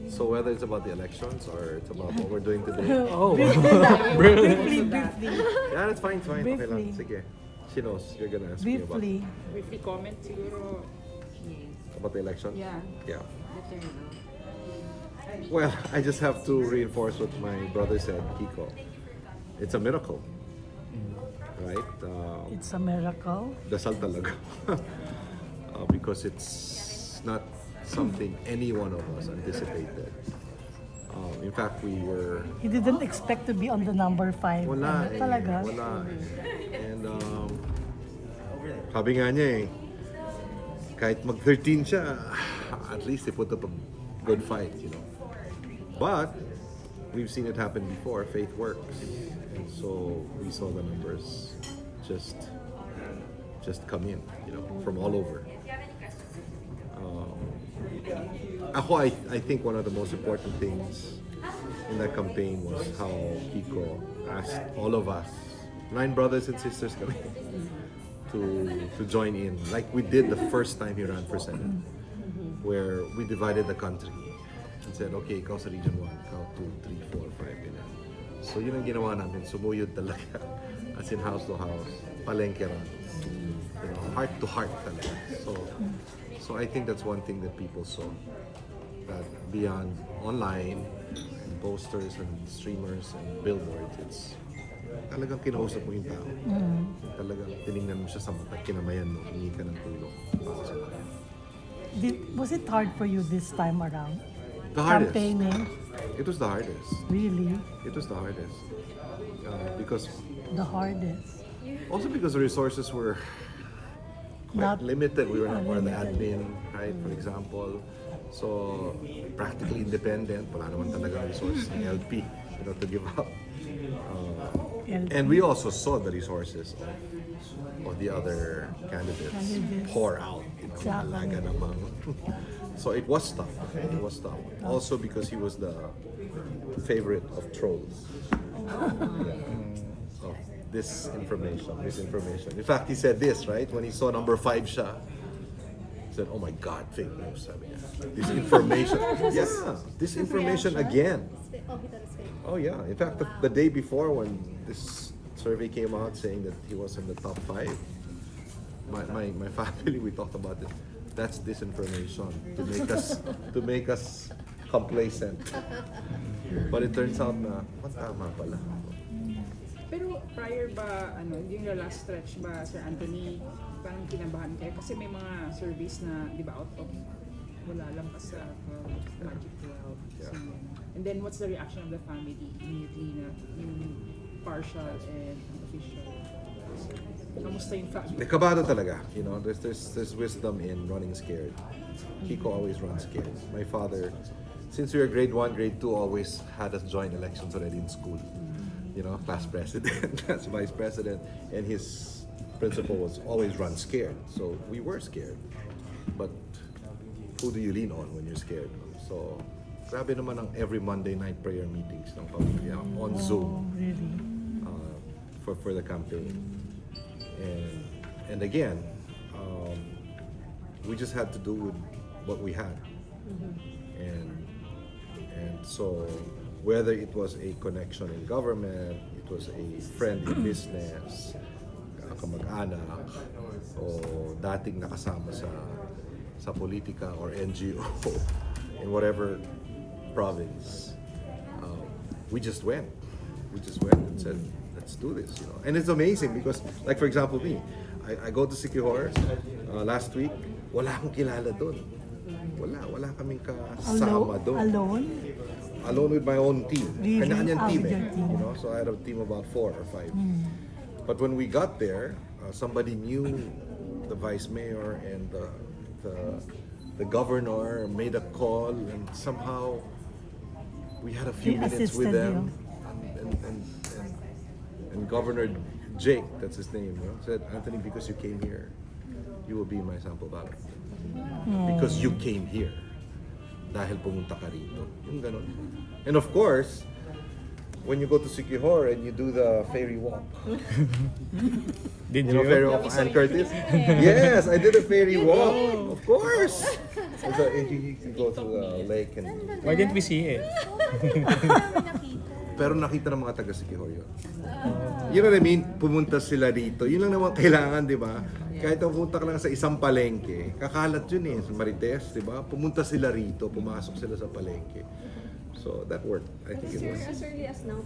So whether it's about the elections or it's about what we're doing today. Oh, Briefly. Yeah, that's fine, Okay lang. Briefly. Sige. She knows you're gonna ask me about, Briefly. Briefly comment siguro. about the elections. Yeah. Yeah. Better, no? Well, I just have to reinforce what my brother said, Kiko. It's a miracle. Right? It's a miracle. Dasal talaga. Because it's not something any one of us anticipated. In fact, we were... He didn't expect to be on the number 5. Wala eh. Talaga. Wala eh. And sabi nga niya eh, kahit mag-13 siya, at least he put up a good fight, you know. But, we've seen it happen before. Faith works. And so, we saw the numbers just come in, you know, from all over. I think one of the most important things in that campaign was how Kiko asked all of us, 9 brothers and sisters kami, to join in, like we did the first time he ran for Senate, where we divided the country and said, okay, ikaw sa Region 1, ikaw 2, 3, 4, 5, ganyan. So yun ang ginawa namin, sumuyod talaga, as in house to house, palengke runs, you know, heart to heart talaga. So I think that's one thing that people saw, that beyond online and posters and streamers and billboards, it's talagang kinausap mo yung tao. Talagang tinignan mo siya sa mata, kinamayan mo, hingi ka ng tulong para sa kanya. Was it hard for you this time around? The hardest. Campaigning? It was the hardest. Really? It was the hardest. Because The hardest. also because the resources were quite Not- limited. We were not part of the limited. admin, right? For example. So practically independent. Wala naman talaga resources ng LP, you know, to give up. And we also saw the resources of the other candidates pour out. You know, Exactly. talaga namang. So it was tough. It was tough. Also because he was the favorite of trolls. Of misinformation. In fact, he said this, right? When he saw number 5 siya, he said, oh my God, fake news, sabi niya. Disinformation. Yeah, disinformation again. Oh yeah. In fact, the day before when this survey came out saying that he was in the top 5, my family, we talked about it. That's disinformation to make us complacent. But it turns out na tama pala. Pero prior ba, yung last stretch ba, Sir Anthony, parang kinabahan kayo? Kasi may mga surveys na, di ba, out of wala lang pa sa Magic 12. So, and then what's the reaction of the family immediately na yung partial and official? Kamusta yung family? Kabado talaga, you know. There's wisdom in running scared. Kiko always runs scared. My father, since we were grade 1, grade 2, always had us join elections already in school. You know, class president, class vice president, and his principal was always run scared. So we were scared. But who do you lean on when you're scared? So grabe naman ang every Monday night prayer meetings ng pamilya on Zoom. Really? For the campaign. And again, we just had to do with what we had. And so whether it was a connection in government, it was a friend in business, kamag-anak, o dating nakasama sa politika or NGO in whatever province, we just went and said, let's do this, you know. And it's amazing because, like for example me, I go to Siquijor last week, wala akong kilala doon. Wala kaming kasama doon. Alone with my own team. Really? Kanya-kanyang team With eh. your team. You know, so I had a team of about 4 or 5. But when we got there, somebody knew the vice mayor and the governor made a call, and somehow we had a few He minutes with assisted them. And Governor Jake, that's his name, you know, said, Anthony, because you came here, you will be my sample ballot. Because you came here. Dahil pumunta ka rito. Yung ganun. And of course, when you go to Sikihor and you do the ferry walk. Did You know you? ferry walk of Ann Curtis? Yes, I did a ferry walk. Of course. So you go through the lake and... Why didn't we see it? Pero nakita ng mga taga Sikihor yun. You know what I mean? Pumunta sila dito. Yun lang naman kailangan, di ba? Kahit pumunta ka lang sa isang palengke, kakalat yun eh, sa Marites, di ba? Pumunta sila rito, pumasok sila sa palengke. So that worked. I think it Sir, was. as early as now,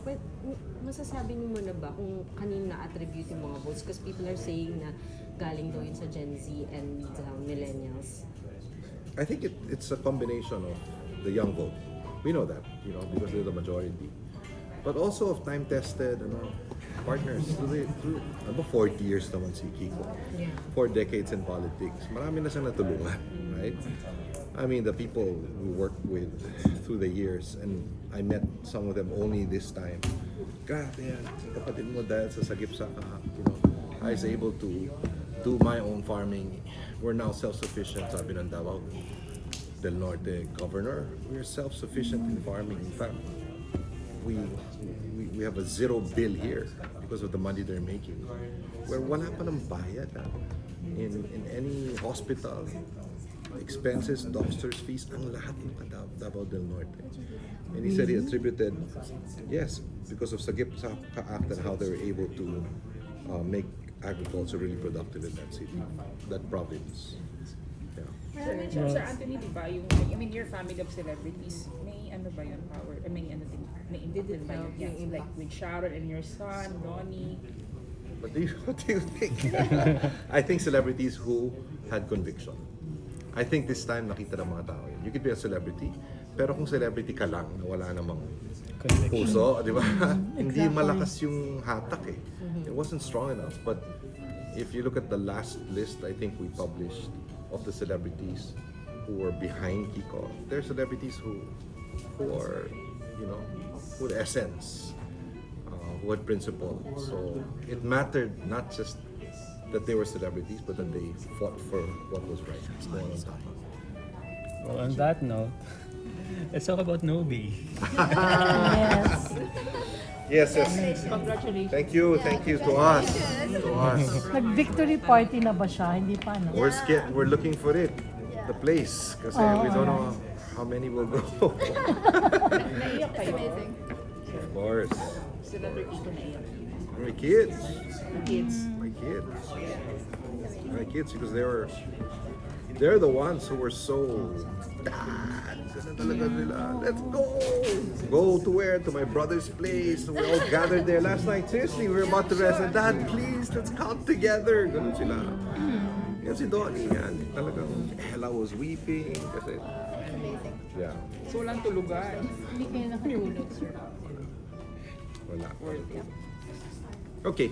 masasabi niyo muna ba kung kanina na-attribute yung mga votes? Because people are saying na galing daw yun sa Gen Z and millennials. I think it's a combination of the young vote. We know that, you know, because they're the majority. But also of time-tested partners. About 40 years naman si Kiko. Yeah. 4 decades in politics. Marami na siyang natulungan, right? I mean, the people we worked with through the years, and I met some of them only this time. Grabe yan, kapatid mo dahil sa sagip-saka, you know, I was able to do my own farming. We're now self-sufficient, sabi ng Davao del Norte governor. We're self-sufficient in farming. In fact, we have a zero bill here because of the money they're making. Where wala pa ng bayad in any hospital. Expenses, doctors' fees, ang lahat ng Davao del Norte. And he said he attributed, yes, because of Sagip Saka Act and how they were able to make agriculture really productive in that city, that province. Yeah. Sir Anthony, di ba, yung, I mean, your family of celebrities, may ano ba yun, power, may ano din, may impact din ba yun? Yes, like with Sharon and your son, Donnie. What do you think? I think celebrities who had conviction. I think this time nakita ng mga tao yun. You could be a celebrity, pero kung celebrity ka lang na wala namang puso, di ba? Hindi malakas yung hatak eh. It wasn't strong enough. But if you look at the last list, I think we published of the celebrities who were behind Kiko. They're celebrities who are, you know, with essence, who had principle. So it mattered not just that they were celebrities, but that they fought for what was right. Going on top. Well, on that note, let's talk about Nobi. Yes. Yes. Congratulations. Thank you to us. Nag-victory party na ba siya? Hindi pa, no? We're looking for it, the place, kasi we don't know how many will go. Naiyak kayo. Of course. Senator Kiko naiyak. My kids. Kids. My kids, because they're the ones who were so Dad, ganun talaga nila. Let's go! Go to where? To my brother's place. We all gathered there last night. Seriously, we were about to rest. And Dad, please, let's count together. Ganun sila. Yan si Donnie, yan. Talagang Ella was weeping. Kasi, yeah. So walang tulugan. Hindi kayo nakatulog, sir. Wala. Okay.